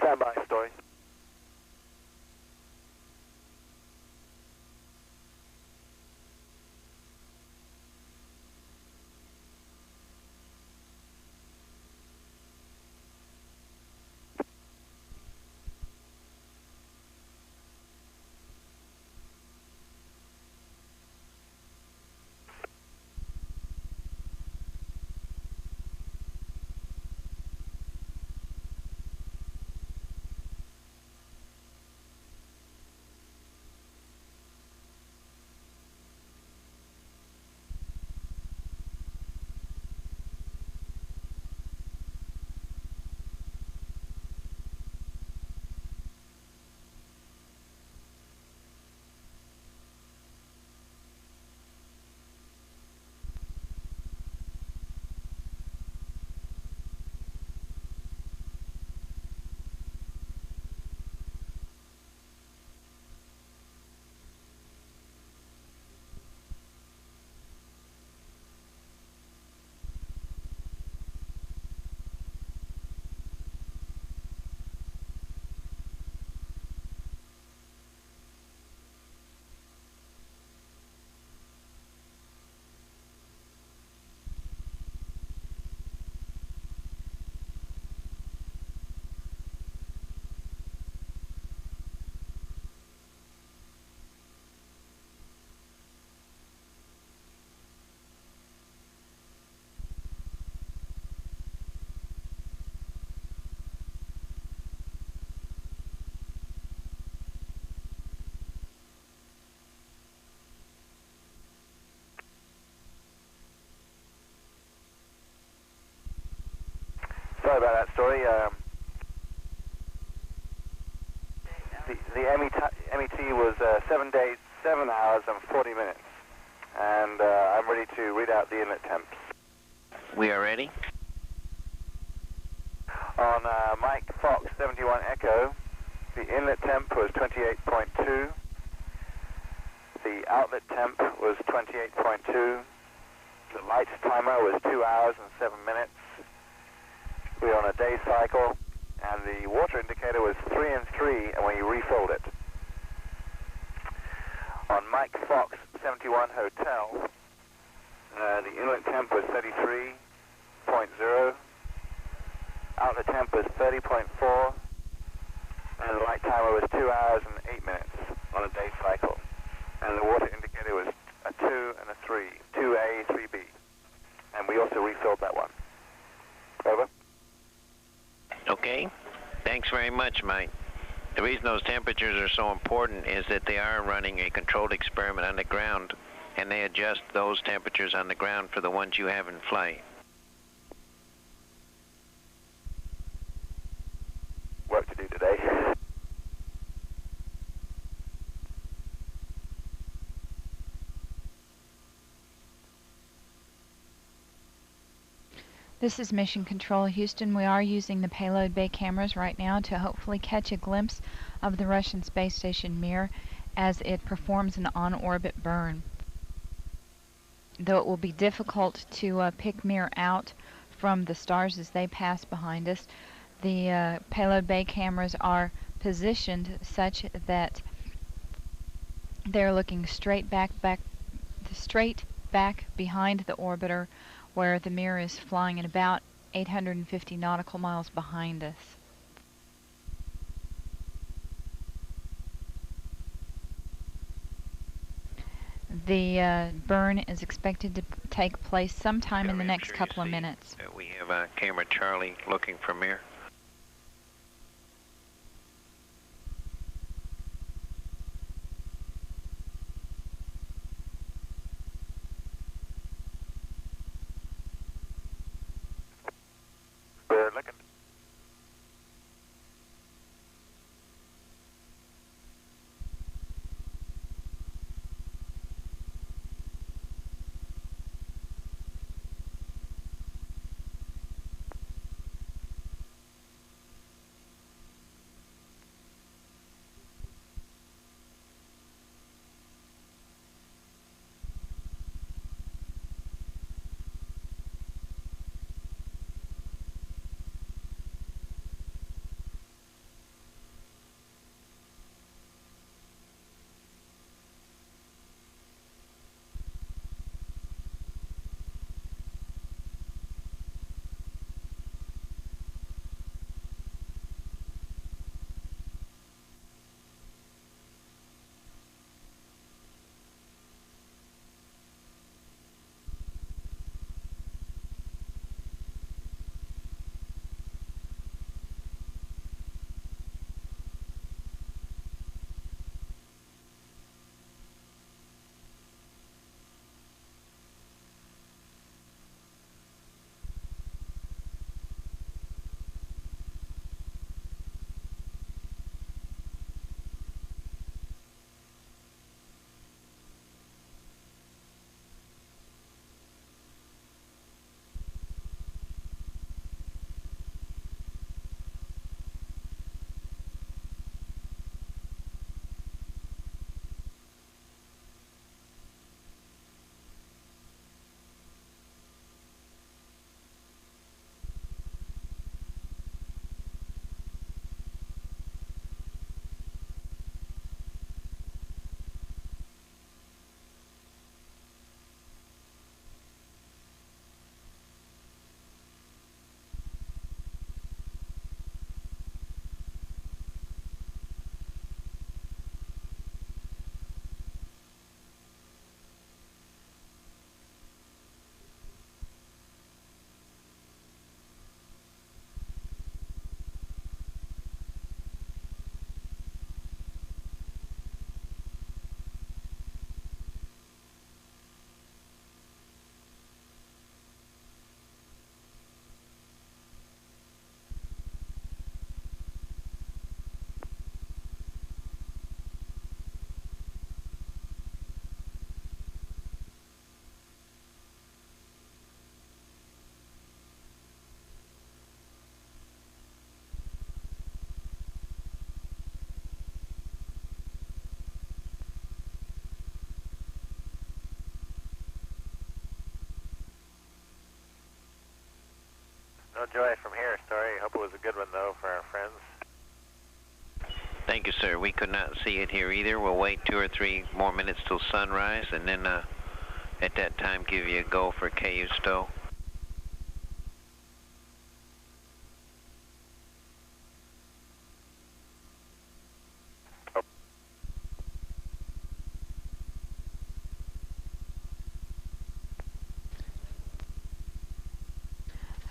Stand by, Story. Sorry about that, Story. The MET was 7 days, 7 hours and 40 minutes. And I'm ready to read out the inlet temps. We are ready. On Mike Fox 71 Echo, the inlet temp was 28.2. The outlet temp was 28.2. The lights timer was 2 hours and 7 minutes. We're on a day cycle, and the water indicator was 3 and 3, and we refilled it. On Mike Fox 71 Hotel, the inlet temp was 33.0, outlet temp was 30.4, and the light timer was 2 hours and 8 minutes on a day cycle. And the water indicator was a 2 and a 3, 2A, 3B. And we also refilled that one. Over. Okay. Thanks very much, Mike. The reason those temperatures are so important is that they are running a controlled experiment underground, and they adjust those temperatures on the ground for the ones you have in flight. Work to do today. This is Mission Control Houston. We are using the payload bay cameras right now to hopefully catch a glimpse of the Russian space station MIR as it performs an on-orbit burn. Though it will be difficult to pick MIR out from the stars as they pass behind us, the payload bay cameras are positioned such that they're looking straight back behind the orbiter, where the MIR is flying at about 850 nautical miles behind us. The burn is expected to take place sometime in the next couple of minutes. We have camera Charlie looking for MIR. We're looking. joy from here. Sorry, hope it was a good one though for our friends. Thank you, sir. We could not see it here either. We'll wait 2 or 3 more minutes till sunrise, and then at that time give you a go for KU stow.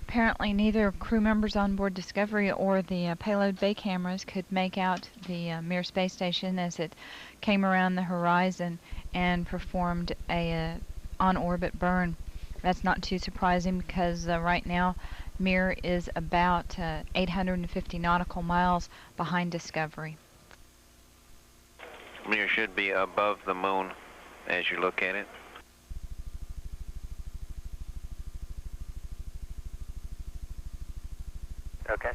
Apparently neither crew members on board Discovery or the payload bay cameras could make out the MIR space station as it came around the horizon and performed a on-orbit burn. That's not too surprising because right now MIR is about 850 nautical miles behind Discovery. MIR should be above the moon as you look at it. Okay.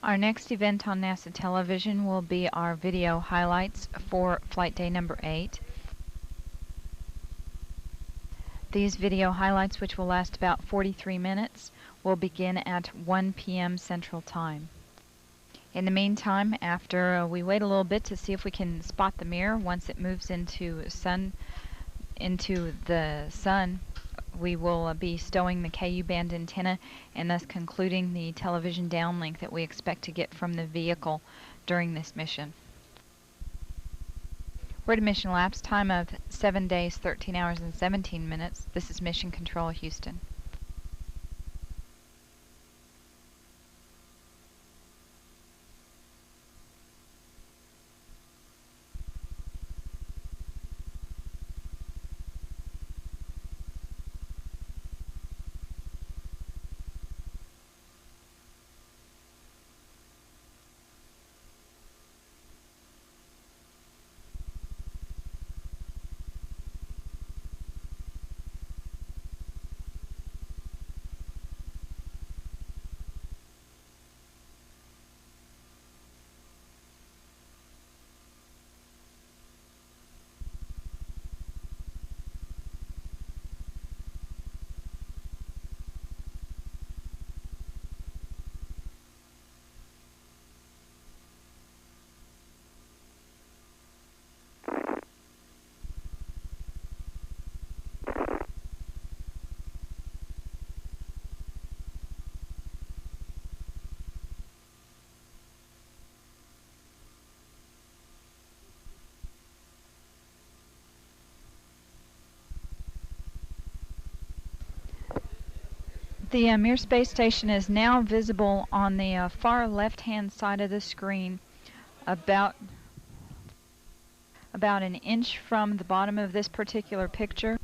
Our next event on NASA television will be our video highlights for flight day number 8. These video highlights, which will last about 43 minutes, will begin at 1 p.m. Central Time. In the meantime, after we wait a little bit to see if we can spot the MIR once it moves into the sun, we will be stowing the KU band antenna and thus concluding the television downlink that we expect to get from the vehicle during this mission. We're at a mission elapsed time of 7 days, 13 hours, and 17 minutes. This is Mission Control, Houston. The MIR space station is now visible on the far left-hand side of the screen, about an inch from the bottom of this particular picture.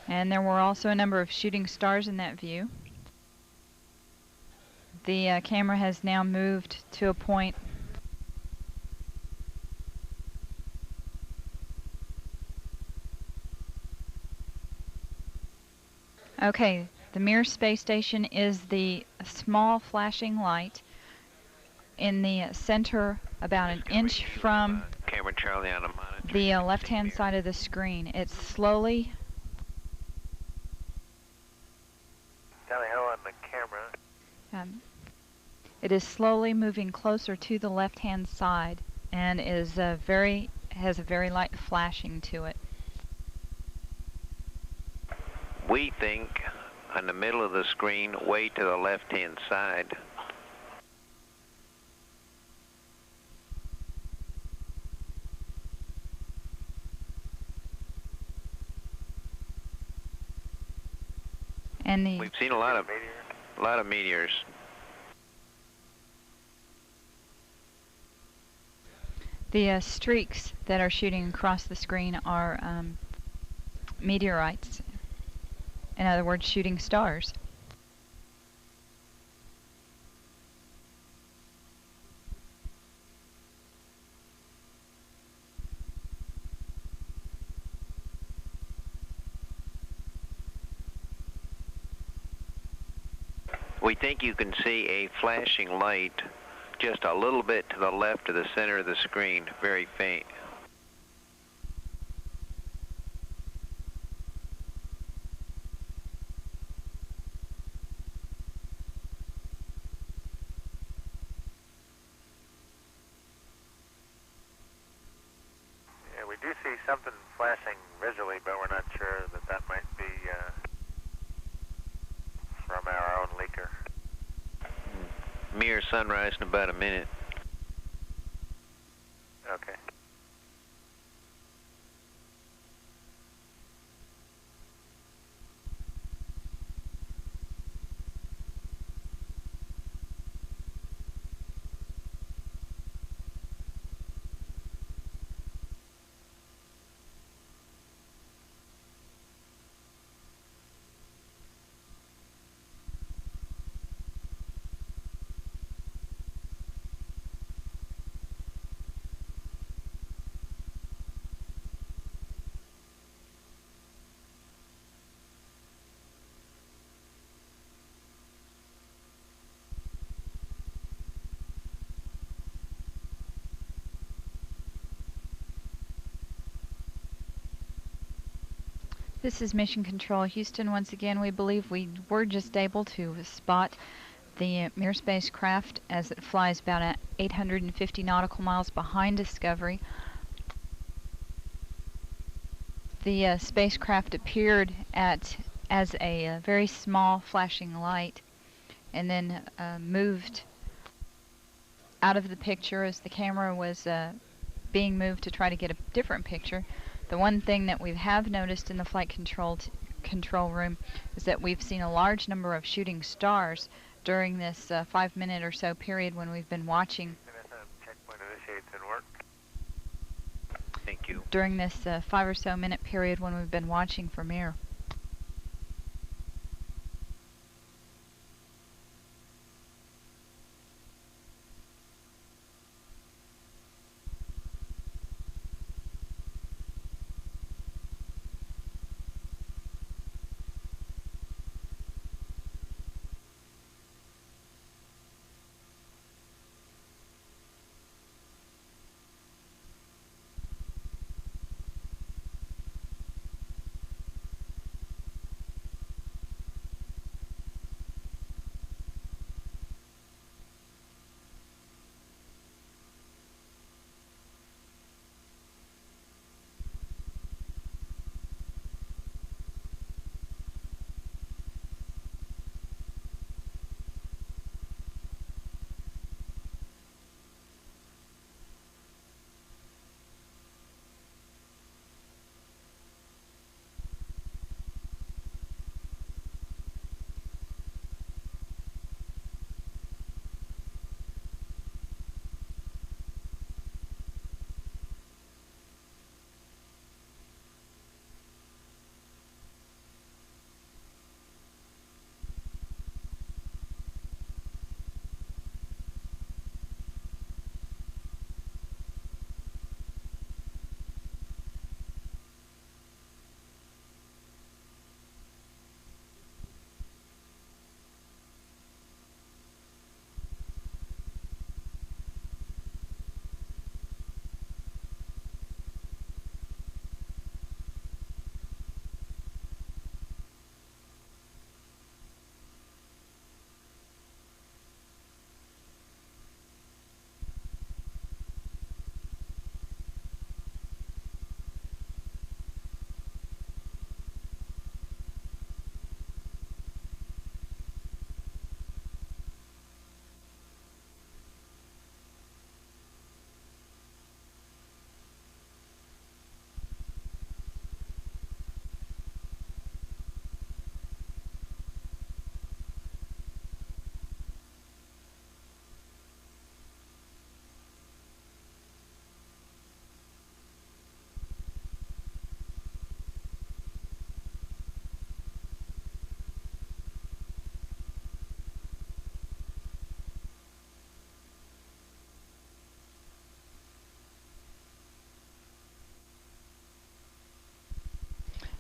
And there were also a number of shooting stars in that view. The camera has now moved to a point Okay, the MIR space station is the small flashing light in the center, about an inch from Camera Charlie on a monitor. the left-hand side of the screen. It's slowly Tally ho on the camera. it is slowly moving closer to the left-hand side and is has a very light flashing to it. We think on the middle of the screen, way to the left-hand side. And We've seen a lot of meteors. the streaks that are shooting across the screen are meteorites. In other words, shooting stars. We think you can see a flashing light just a little bit to the left of the center of the screen, very faint. Yeah, we do see something flashing visually, but we're not sure that that might be from our own leaker. MIR sunrise in about a minute. Okay. This is Mission Control Houston. Once again, we believe we were just able to spot the MIR spacecraft as it flies about 850 nautical miles behind Discovery. The spacecraft appeared as a very small flashing light and then moved out of the picture as the camera was being moved to try to get a different picture. The one thing that we have noticed in the flight control room is that we've seen a large number of shooting stars during this 5-minute or so period when we've been watching. Checkpoint initiates in work. Thank you. During this 5 or so minute period when we've been watching for MIR.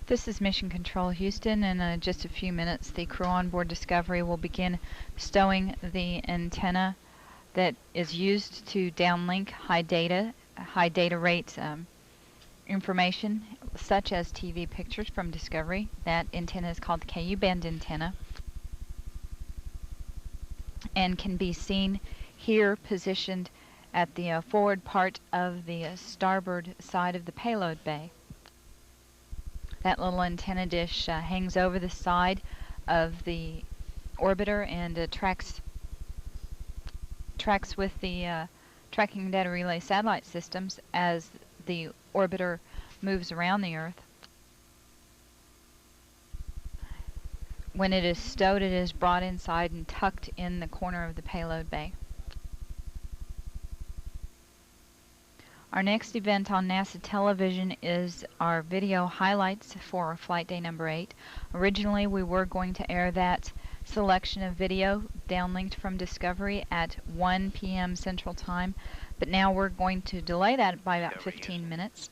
This is Mission Control Houston. In just a few minutes, the crew on board Discovery will begin stowing the antenna that is used to downlink high data rate information, such as TV pictures from Discovery. That antenna is called the KU band antenna and can be seen here positioned at the forward part of the starboard side of the payload bay. That little antenna dish hangs over the side of the orbiter and tracks with the tracking data relay satellite systems as the orbiter moves around the Earth. When it is stowed, it is brought inside and tucked in the corner of the payload bay. Our next event on NASA television is our video highlights for flight day number 8. Originally, we were going to air that selection of video downlinked from Discovery at 1 p.m. Central Time, but now we're going to delay that by about 15 minutes